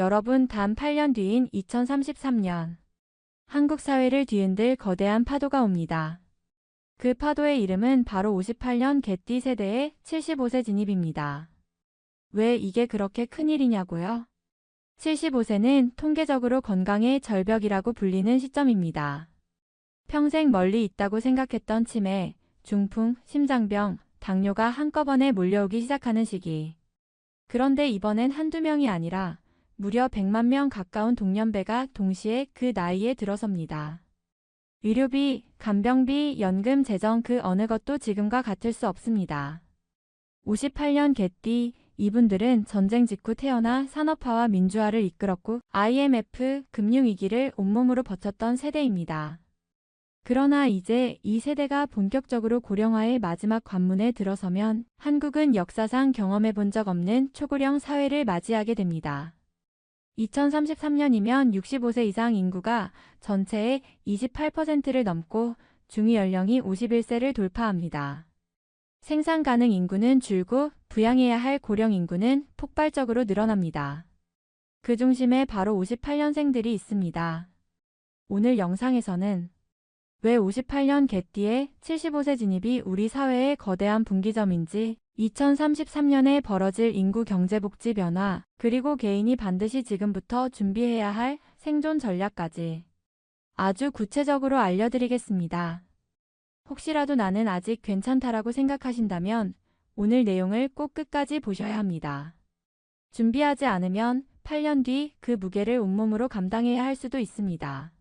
여러분, 단 8년 뒤인 2033년, 한국 사회를 뒤흔들 거대한 파도가 옵니다. 그 파도의 이름은 바로 58년 개띠 세대의 75세 진입입니다. 왜 이게 그렇게 큰일이냐고요? 75세는 통계적으로 건강의 절벽이라고 불리는 시점입니다. 평생 멀리 있다고 생각했던 치매, 중풍, 심장병, 당뇨가 한꺼번에 몰려오기 시작하는 시기. 그런데 이번엔 한두 명이 아니라 무려 100만 명 가까운 동년배가 동시에 그 나이에 들어섭니다. 의료비, 간병비, 연금, 재정 그 어느 것도 지금과 같을 수 없습니다. 58년 개띠, 이분들은 전쟁 직후 태어나 산업화와 민주화를 이끌었고 IMF 금융위기를 온몸으로 버텼던 세대입니다. 그러나 이제 이 세대가 본격적으로 고령화의 마지막 관문에 들어서면 한국은 역사상 경험해 본 적 없는 초고령 사회를 맞이하게 됩니다. 2033년이면 65세 이상 인구가 전체의 28%를 넘고 중위 연령이 51세를 돌파합니다. 생산 가능 인구는 줄고 부양해야 할 고령 인구는 폭발적으로 늘어납니다. 그 중심에 바로 58년생들이 있습니다. 오늘 영상에서는 왜 58년 개띠의 75세 진입이 우리 사회의 거대한 분기점인지, 2033년에 벌어질 인구 경제복지 변화, 그리고 개인이 반드시 지금부터 준비해야 할 생존 전략까지 아주 구체적으로 알려드리겠습니다. 혹시라도 나는 아직 괜찮다라고 생각하신다면 오늘 내용을 꼭 끝까지 보셔야 합니다. 준비하지 않으면 8년 뒤 그 무게를 온몸으로 감당해야 할 수도 있습니다.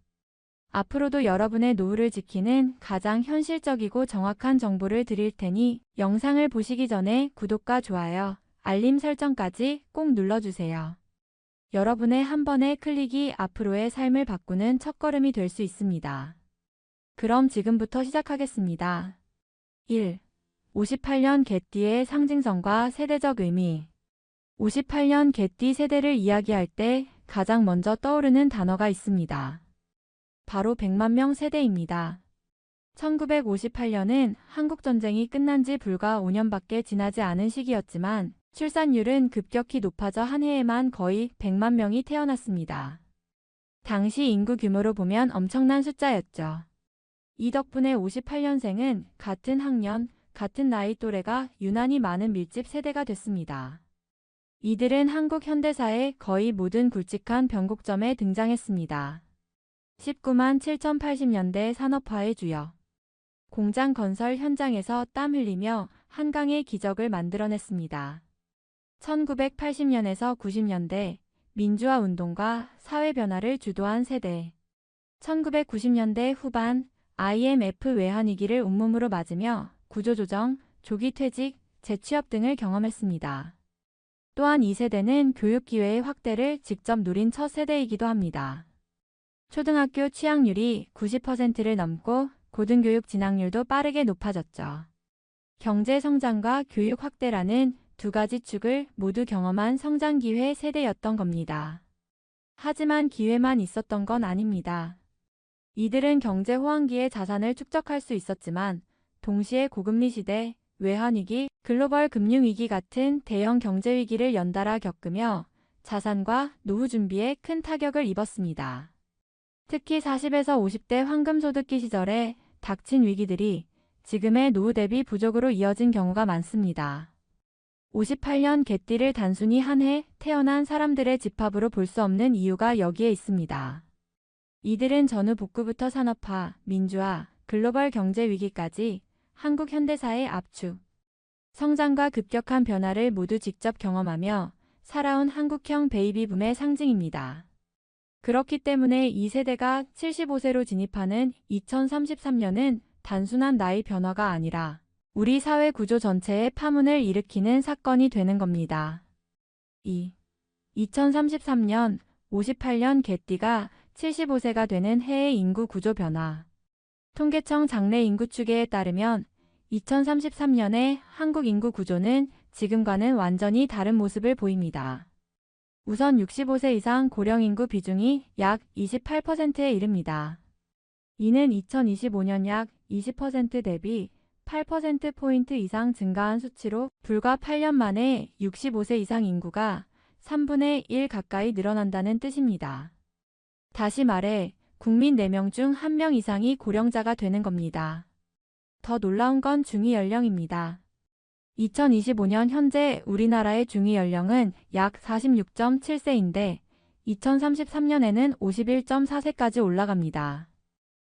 앞으로도 여러분의 노후를 지키는 가장 현실적이고 정확한 정보를 드릴 테니 영상을 보시기 전에 구독과 좋아요, 알림 설정까지 꼭 눌러주세요. 여러분의 한 번의 클릭이 앞으로의 삶을 바꾸는 첫걸음이 될 수 있습니다. 그럼 지금부터 시작하겠습니다. 1. 58년 개띠의 상징성과 세대적 의미. 58년 개띠 세대를 이야기할 때 가장 먼저 떠오르는 단어가 있습니다. 바로 100만 명 세대입니다. 1958년은 한국전쟁이 끝난 지 불과 5년밖에 지나지 않은 시기였지만 출산율은 급격히 높아져 한 해에만 거의 100만 명이 태어났습니다. 당시 인구 규모로 보면 엄청난 숫자였죠. 이 덕분에 58년생은 같은 학년, 같은 나이 또래가 유난히 많은 밀집 세대가 됐습니다. 이들은 한국 현대사의 거의 모든 굵직한 변곡점에 등장했습니다. 19만 7,080년대 산업화의 주역. 공장 건설 현장에서 땀 흘리며 한강의 기적을 만들어냈습니다. 1980년에서 90년대 민주화 운동과 사회 변화를 주도한 세대. 1990년대 후반 IMF 외환위기를 온몸으로 맞으며 구조조정, 조기퇴직, 재취업 등을 경험했습니다. 또한 이 세대는 교육기회의 확대를 직접 누린 첫 세대이기도 합니다. 초등학교 취학률이 90%를 넘고 고등교육 진학률도 빠르게 높아졌죠. 경제 성장과 교육 확대라는 두 가지 축을 모두 경험한 성장 기회 세대였던 겁니다. 하지만 기회만 있었던 건 아닙니다. 이들은 경제 호황기에 자산을 축적할 수 있었지만 동시에 고금리 시대, 외환위기, 글로벌 금융위기 같은 대형 경제위기를 연달아 겪으며 자산과 노후 준비에 큰 타격을 입었습니다. 특히 40에서 50대 황금소득기 시절에 닥친 위기들이 지금의 노후 대비 부족으로 이어진 경우가 많습니다. 58년 개띠를 단순히 한 해 태어난 사람들의 집합으로 볼 수 없는 이유가 여기에 있습니다. 이들은 전후 복구부터 산업화, 민주화, 글로벌 경제 위기까지 한국 현대사의 압축, 성장과 급격한 변화를 모두 직접 경험하며 살아온 한국형 베이비붐의 상징입니다. 그렇기 때문에 이 세대가 75세로 진입하는 2033년은 단순한 나이 변화가 아니라 우리 사회 구조 전체의 파문을 일으키는 사건이 되는 겁니다. 2. 2033년 58년 개띠가 75세가 되는 해의 인구 구조 변화. 통계청 장래 인구 추계에 따르면 2033년의 한국 인구 구조는 지금과는 완전히 다른 모습을 보입니다. 우선 65세 이상 고령 인구 비중이 약 28%에 이릅니다. 이는 2025년 약 20% 대비 8%포인트 이상 증가한 수치로 불과 8년 만에 65세 이상 인구가 3분의 1 가까이 늘어난다는 뜻입니다. 다시 말해 국민 4명 중 1명 이상이 고령자가 되는 겁니다. 더 놀라운 건 중위 연령입니다. 2025년 현재 우리나라의 중위 연령은 약 46.7세인데 2033년에는 51.4세까지 올라갑니다.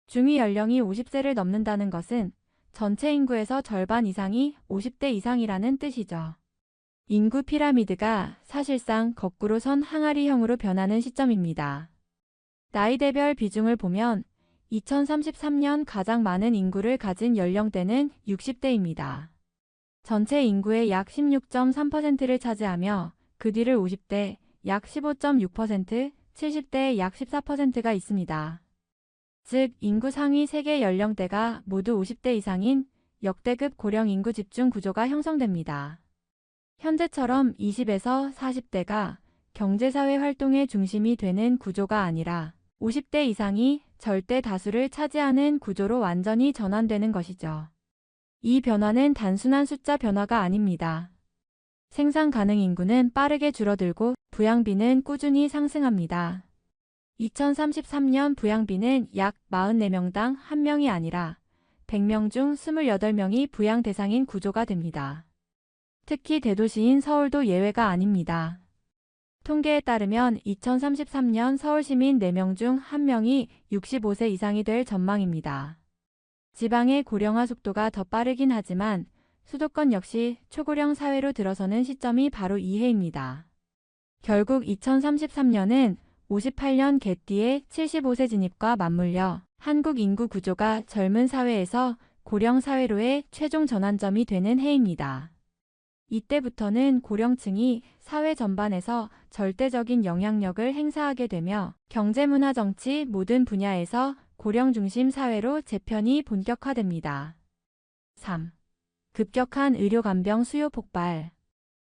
중위 연령이 50세를 넘는다는 것은 전체 인구에서 절반 이상이 50대 이상이라는 뜻이죠. 인구 피라미드가 사실상 거꾸로 선 항아리형으로 변하는 시점입니다. 나이대별 비중을 보면 2033년 가장 많은 인구를 가진 연령대는 60대입니다. 전체 인구의 약 16.3%를 차지하며 그 뒤를 50대 약 15.6%, 70대 약 14%가 있습니다. 즉 인구 상위 3개 연령대가 모두 50대 이상인 역대급 고령 인구 집중 구조가 형성됩니다. 현재처럼 20에서 40대가 경제사회 활동의 중심이 되는 구조가 아니라 50대 이상이 절대 다수를 차지하는 구조로 완전히 전환되는 것이죠. 이 변화는 단순한 숫자 변화가 아닙니다. 생산 가능 인구는 빠르게 줄어들고 부양비는 꾸준히 상승합니다. 2033년 부양비는 약 44명당 1명이 아니라 100명 중 28명이 부양 대상인 구조가 됩니다. 특히 대도시인 서울도 예외가 아닙니다. 통계에 따르면 2033년 서울 시민 4명 중 1명이 65세 이상이 될 전망입니다. 지방의 고령화 속도가 더 빠르긴 하지만 수도권 역시 초고령 사회로 들어서는 시점이 바로 이 해입니다. 결국 2033년은 58년 개띠의 75세 진입과 맞물려 한국 인구 구조가 젊은 사회에서 고령 사회로의 최종 전환점이 되는 해입니다. 이때부터는 고령층이 사회 전반에서 절대적인 영향력을 행사하게 되며 경제, 문화, 정치 모든 분야에서 고령 중심 사회로 재편이 본격화됩니다. 3. 급격한 의료 간병 수요 폭발.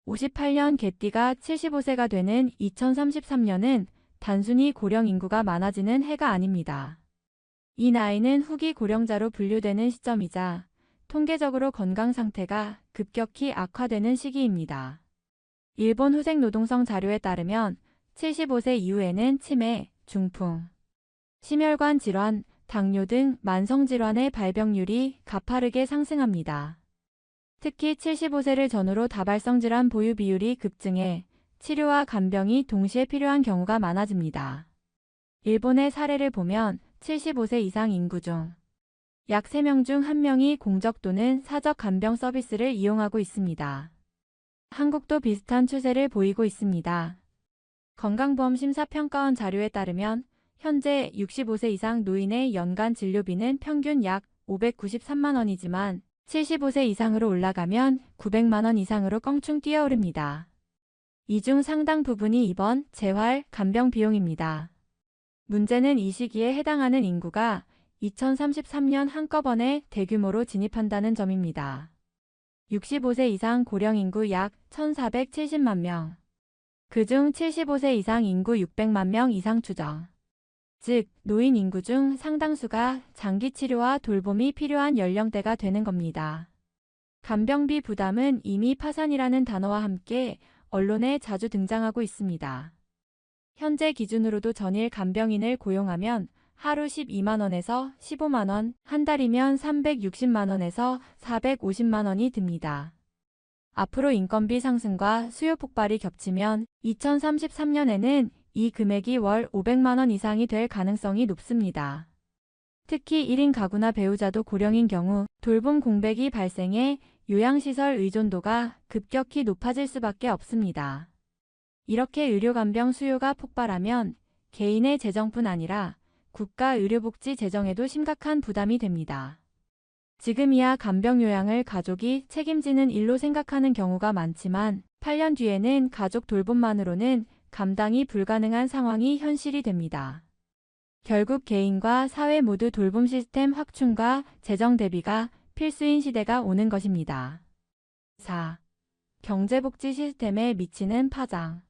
58년 개띠가 75세가 되는 2033년은 단순히 고령 인구가 많아지는 해가 아닙니다. 이 나이는 후기 고령자로 분류되는 시점이자 통계적으로 건강 상태가 급격히 악화되는 시기입니다. 일본 후생 노동성 자료에 따르면 75세 이후에는 치매, 중풍, 심혈관 질환, 당뇨 등 만성질환의 발병률이 가파르게 상승합니다. 특히 75세를 전후로 다발성 질환 보유 비율이 급증해 치료와 간병이 동시에 필요한 경우가 많아집니다. 일본의 사례를 보면 75세 이상 인구 중 약 3명 중 1명이 공적 또는 사적 간병 서비스를 이용하고 있습니다. 한국도 비슷한 추세를 보이고 있습니다. 건강보험 심사평가원 자료에 따르면 현재 65세 이상 노인의 연간 진료비는 평균 약 593만 원이지만 75세 이상으로 올라가면 900만 원 이상으로 껑충 뛰어오릅니다. 이 중 상당 부분이 입원, 재활, 간병 비용입니다. 문제는 이 시기에 해당하는 인구가 2033년 한꺼번에 대규모로 진입한다는 점입니다. 65세 이상 고령 인구 약 1,470만 명, 그중 75세 이상 인구 600만 명 이상 추정. 즉, 노인 인구 중 상당수가 장기 치료와 돌봄이 필요한 연령대가 되는 겁니다. 간병비 부담은 이미 파산이라는 단어와 함께 언론에 자주 등장하고 있습니다. 현재 기준으로도 전일 간병인을 고용하면 하루 12만 원에서 15만 원, 한 달이면 360만 원에서 450만 원이 듭니다. 앞으로 인건비 상승과 수요 폭발이 겹치면 2033년에는 이 금액이 월 500만 원 이상이 될 가능성이 높습니다. 특히 1인 가구나 배우자도 고령인 경우 돌봄 공백이 발생해 요양시설 의존도가 급격히 높아질 수밖에 없습니다. 이렇게 의료간병 수요가 폭발하면 개인의 재정뿐 아니라 국가 의료복지 재정에도 심각한 부담이 됩니다. 지금이야 간병 요양을 가족이 책임지는 일로 생각하는 경우가 많지만 8년 뒤에는 가족 돌봄만으로는 감당이 불가능한 상황이 현실이 됩니다. 결국 개인과 사회 모두 돌봄 시스템 확충과 재정 대비가 필수인 시대가 오는 것입니다. 4. 경제복지 시스템에 미치는 파장.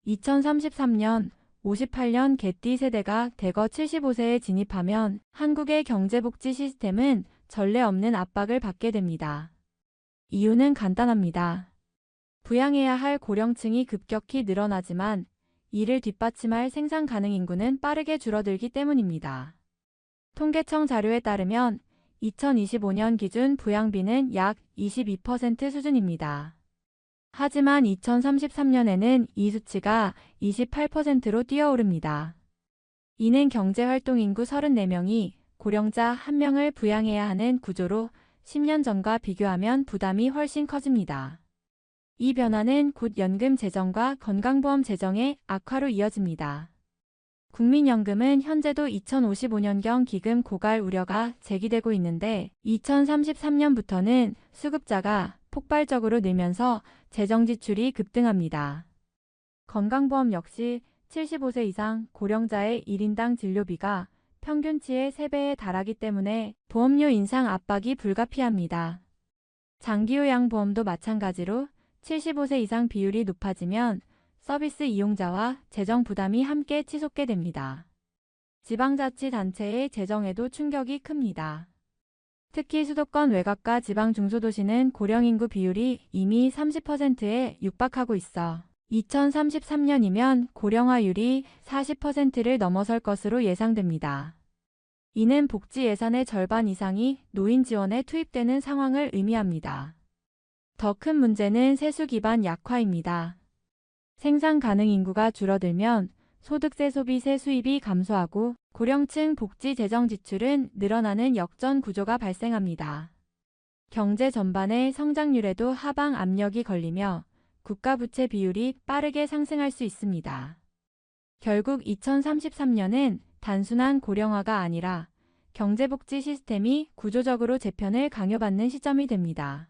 2033년 58년 개띠 세대가 대거 75세에 진입하면 한국의 경제복지 시스템은 전례 없는 압박을 받게 됩니다. 이유는 간단합니다. 부양해야 할 고령층이 급격히 늘어나지만 이를 뒷받침할 생산 가능 인구는 빠르게 줄어들기 때문입니다. 통계청 자료에 따르면 2025년 기준 부양비는 약 22% 수준입니다. 하지만 2033년에는 이 수치가 28%로 뛰어오릅니다. 이는 경제활동 인구 34명이 고령자 1명을 부양해야 하는 구조로 10년 전과 비교하면 부담이 훨씬 커집니다. 이 변화는 곧 연금 재정과 건강보험 재정의 악화로 이어집니다. 국민연금은 현재도 2055년경 기금 고갈 우려가 제기되고 있는데 2033년부터는 수급자가 폭발적으로 늘면서 재정 지출이 급등합니다. 건강보험 역시 75세 이상 고령자의 1인당 진료비가 평균치의 3배에 달하기 때문에 보험료 인상 압박이 불가피합니다. 장기요양보험도 마찬가지로 75세 이상 비율이 높아지면 서비스 이용자와 재정 부담이 함께 치솟게 됩니다. 지방자치단체의 재정에도 충격이 큽니다. 특히 수도권 외곽과 지방 중소도시는 고령인구 비율이 이미 30%에 육박하고 있어 2033년이면 고령화율이 40%를 넘어설 것으로 예상됩니다. 이는 복지 예산의 절반 이상이 노인 지원에 투입되는 상황을 의미합니다. 더 큰 문제는 세수 기반 약화입니다. 생산 가능 인구가 줄어들면 소득세 소비세 수입이 감소하고 고령층 복지 재정 지출은 늘어나는 역전 구조가 발생합니다. 경제 전반의 성장률에도 하방 압력이 걸리며 국가 부채 비율이 빠르게 상승할 수 있습니다. 결국 2033년은 단순한 고령화가 아니라 경제복지 시스템이 구조적으로 재편을 강요받는 시점이 됩니다.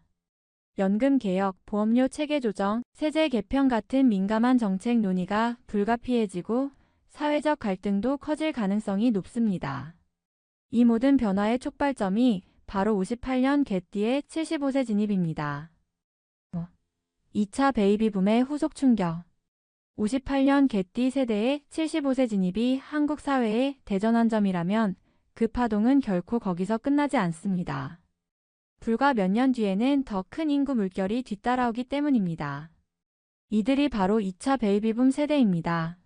연금 개혁, 보험료 체계 조정, 세제 개편 같은 민감한 정책 논의가 불가피해지고 사회적 갈등도 커질 가능성이 높습니다. 이 모든 변화의 촉발점이 바로 58년 개띠의 75세 진입입니다. 2차 베이비붐의 후속 충격. 58년 개띠 세대의 75세 진입이 한국 사회의 대전환 점이라면 그 파동은 결코 거기서 끝나지 않습니다. 불과 몇 년 뒤에는 더 큰 인구 물결이 뒤따라오기 때문입니다. 이들이 바로 2차 베이비붐 세대입니다.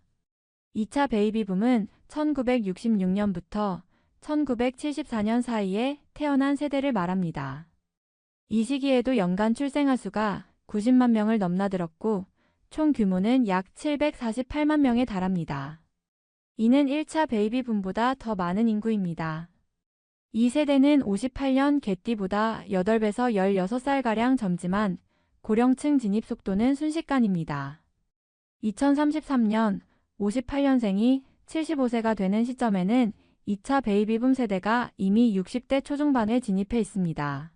2차 베이비붐은 1966년부터 1974년 사이에 태어난 세대를 말합니다. 이 시기에도 연간 출생아 수가 90만 명을 넘나들었고 총 규모는 약 748만 명에 달합니다. 이는 1차 베이비붐보다 더 많은 인구입니다. 이 세대는 58년 개띠보다 8배에서 16살가량 젊지만 고령층 진입 속도는 순식간입니다. 2033년 58년생이 75세가 되는 시점에는 2차 베이비붐 세대가 이미 60대 초중반에 진입해 있습니다.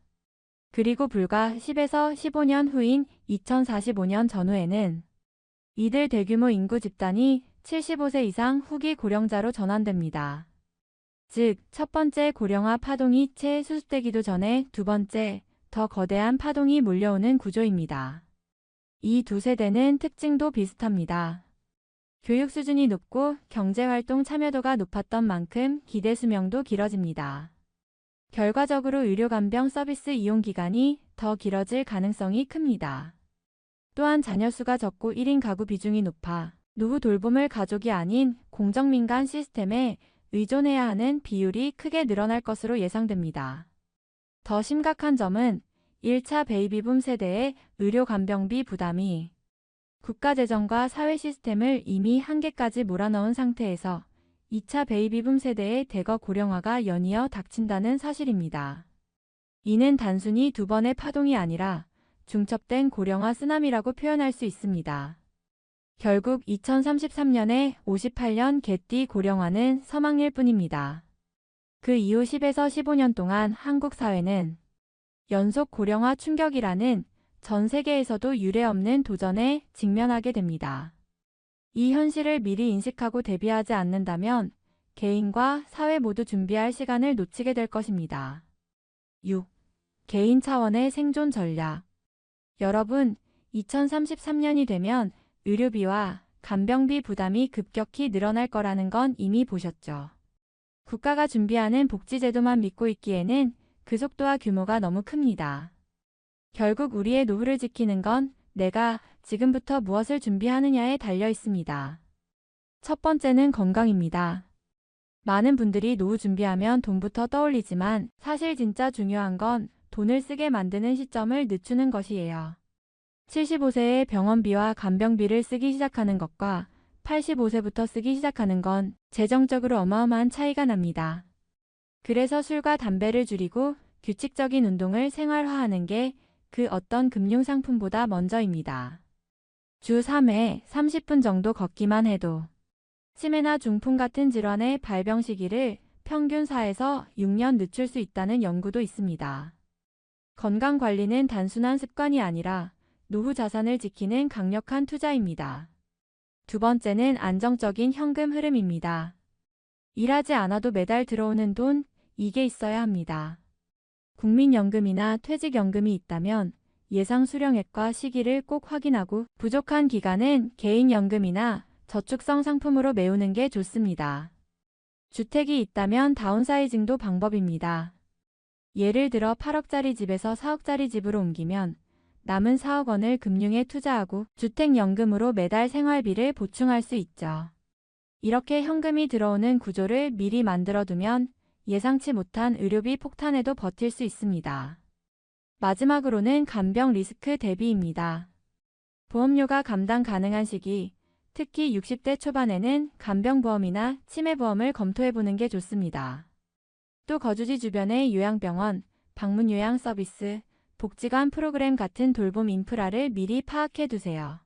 그리고 불과 10에서 15년 후인 2045년 전후에는 이들 대규모 인구 집단이 75세 이상 후기 고령자로 전환됩니다. 즉, 첫 번째 고령화 파동이 채 수습되기도 전에 두 번째, 더 거대한 파동이 몰려오는 구조입니다. 이 두 세대는 특징도 비슷합니다. 교육 수준이 높고 경제활동 참여도가 높았던 만큼 기대 수명도 길어집니다. 결과적으로 의료간병 서비스 이용 기간이 더 길어질 가능성이 큽니다. 또한 자녀 수가 적고 1인 가구 비중이 높아 노후 돌봄을 가족이 아닌 공정민간 시스템에 의존해야 하는 비율이 크게 늘어날 것으로 예상됩니다. 더 심각한 점은 1차 베이비붐 세대의 의료간병비 부담이 국가재정과 사회 시스템을 이미 한계까지 몰아넣은 상태에서 2차 베이비붐 세대의 대거 고령화가 연이어 닥친다는 사실입니다. 이는 단순히 두 번의 파동이 아니라 중첩된 고령화 쓰나미라고 표현할 수 있습니다. 결국 2033년에 58년 개띠 고령화는 서막일 뿐입니다. 그 이후 10에서 15년 동안 한국 사회는 연속 고령화 충격이라는 전 세계에서도 유례없는 도전에 직면하게 됩니다. 이 현실을 미리 인식하고 대비하지 않는다면 개인과 사회 모두 준비할 시간을 놓치게 될 것입니다. 6. 개인 차원의 생존 전략. 여러분, 2033년이 되면 의료비와 간병비 부담이 급격히 늘어날 거라는 건 이미 보셨죠. 국가가 준비하는 복지제도만 믿고 있기에는 그 속도와 규모가 너무 큽니다. 결국 우리의 노후를 지키는 건 내가 지금부터 무엇을 준비하느냐에 달려 있습니다. 첫 번째는 건강입니다. 많은 분들이 노후 준비하면 돈부터 떠올리지만 사실 진짜 중요한 건 돈을 쓰게 만드는 시점을 늦추는 것이에요. 75세에 병원비와 간병비를 쓰기 시작하는 것과 85세부터 쓰기 시작하는 건 재정적으로 어마어마한 차이가 납니다. 그래서 술과 담배를 줄이고 규칙적인 운동을 생활화하는 게 그 어떤 금융상품보다 먼저입니다. 주 3회 30분 정도 걷기만 해도 치매나 중풍 같은 질환의 발병 시기를 평균 4에서 6년 늦출 수 있다는 연구도 있습니다. 건강관리는 단순한 습관이 아니라 노후 자산을 지키는 강력한 투자입니다. 두 번째는 안정적인 현금 흐름입니다. 일하지 않아도 매달 들어오는 돈, 이게 있어야 합니다. 국민연금이나 퇴직연금이 있다면 예상 수령액과 시기를 꼭 확인하고 부족한 기간은 개인연금이나 저축성 상품으로 메우는 게 좋습니다. 주택이 있다면 다운사이징도 방법입니다. 예를 들어 8억짜리 집에서 4억짜리 집으로 옮기면 남은 4억 원을 금융에 투자하고 주택연금으로 매달 생활비를 보충할 수 있죠. 이렇게 현금이 들어오는 구조를 미리 만들어두면 예상치 못한 의료비 폭탄에도 버틸 수 있습니다. 마지막으로는 간병 리스크 대비입니다. 보험료가 감당 가능한 시기, 특히 60대 초반에는 간병보험이나 치매보험을 검토해보는 게 좋습니다. 또 거주지 주변의 요양병원, 방문요양 서비스, 복지관 프로그램 같은 돌봄 인프라를 미리 파악해두세요.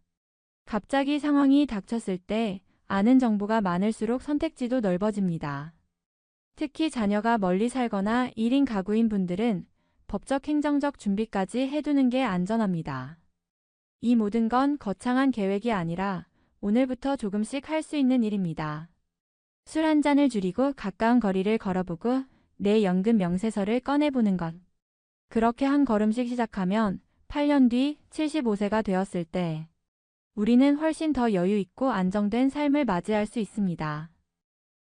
갑자기 상황이 닥쳤을 때 아는 정보가 많을수록 선택지도 넓어집니다. 특히 자녀가 멀리 살거나 1인 가구인 분들은 법적 행정적 준비까지 해두는 게 안전합니다. 이 모든 건 거창한 계획이 아니라 오늘부터 조금씩 할 수 있는 일입니다. 술 한 잔을 줄이고 가까운 거리를 걸어보고 내 연금 명세서를 꺼내보는 것. 그렇게 한 걸음씩 시작하면 8년 뒤 75세가 되었을 때 우리는 훨씬 더 여유 있고 안정된 삶을 맞이할 수 있습니다.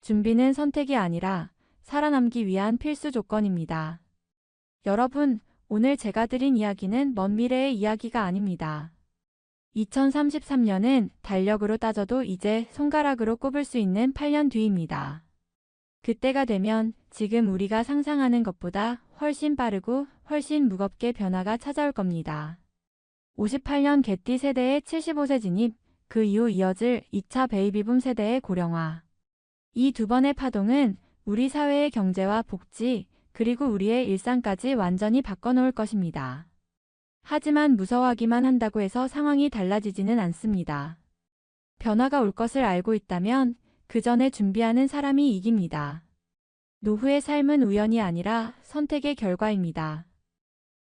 준비는 선택이 아니라 살아남기 위한 필수 조건입니다. 여러분, 오늘 제가 드린 이야기는 먼 미래의 이야기가 아닙니다. 2033년은 달력으로 따져도 이제 손가락으로 꼽을 수 있는 8년 뒤입니다. 그때가 되면 지금 우리가 상상하는 것보다 훨씬 빠르고 훨씬 무겁게 변화가 찾아올 겁니다. 58년 개띠 세대의 75세 진입, 그 이후 이어질 2차 베이비붐 세대의 고령화. 이 두 번의 파동은 우리 사회의 경제와 복지, 그리고 우리의 일상까지 완전히 바꿔놓을 것입니다. 하지만 무서워하기만 한다고 해서 상황이 달라지지는 않습니다. 변화가 올 것을 알고 있다면 그 전에 준비하는 사람이 이깁니다. 노후의 삶은 우연이 아니라 선택의 결과입니다.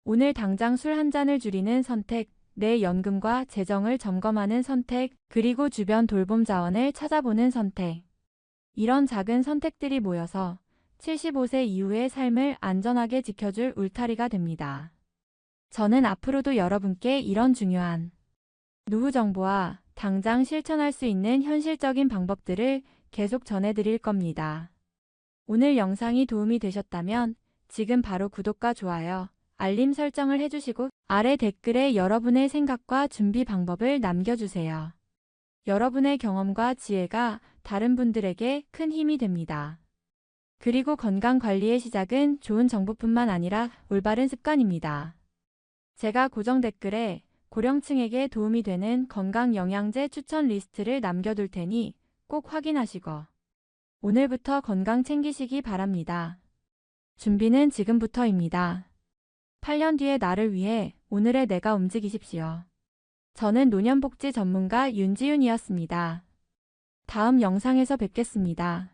오늘 당장 술 한 잔을 줄이는 선택, 내 연금과 재정을 점검하는 선택, 그리고 주변 돌봄 자원을 찾아보는 선택. 이런 작은 선택들이 모여서 75세 이후의 삶을 안전하게 지켜줄 울타리가 됩니다. 저는 앞으로도 여러분께 이런 중요한 노후 정보와 당장 실천할 수 있는 현실적인 방법들을 계속 전해드릴 겁니다. 오늘 영상이 도움이 되셨다면 지금 바로 구독과 좋아요, 알림 설정을 해주시고 아래 댓글에 여러분의 생각과 준비 방법을 남겨주세요. 여러분의 경험과 지혜가 다른 분들에게 큰 힘이 됩니다. 그리고 건강관리의 시작은 좋은 정보뿐만 아니라 올바른 습관입니다. 제가 고정 댓글에 고령층에게 도움이 되는 건강영양제 추천 리스트를 남겨둘 테니 꼭 확인하시고 오늘부터 건강 챙기시기 바랍니다. 준비는 지금부터입니다. 8년 뒤의 나를 위해 오늘의 내가 움직이십시오. 저는 노년복지 전문가 윤지윤이었습니다. 다음 영상에서 뵙겠습니다.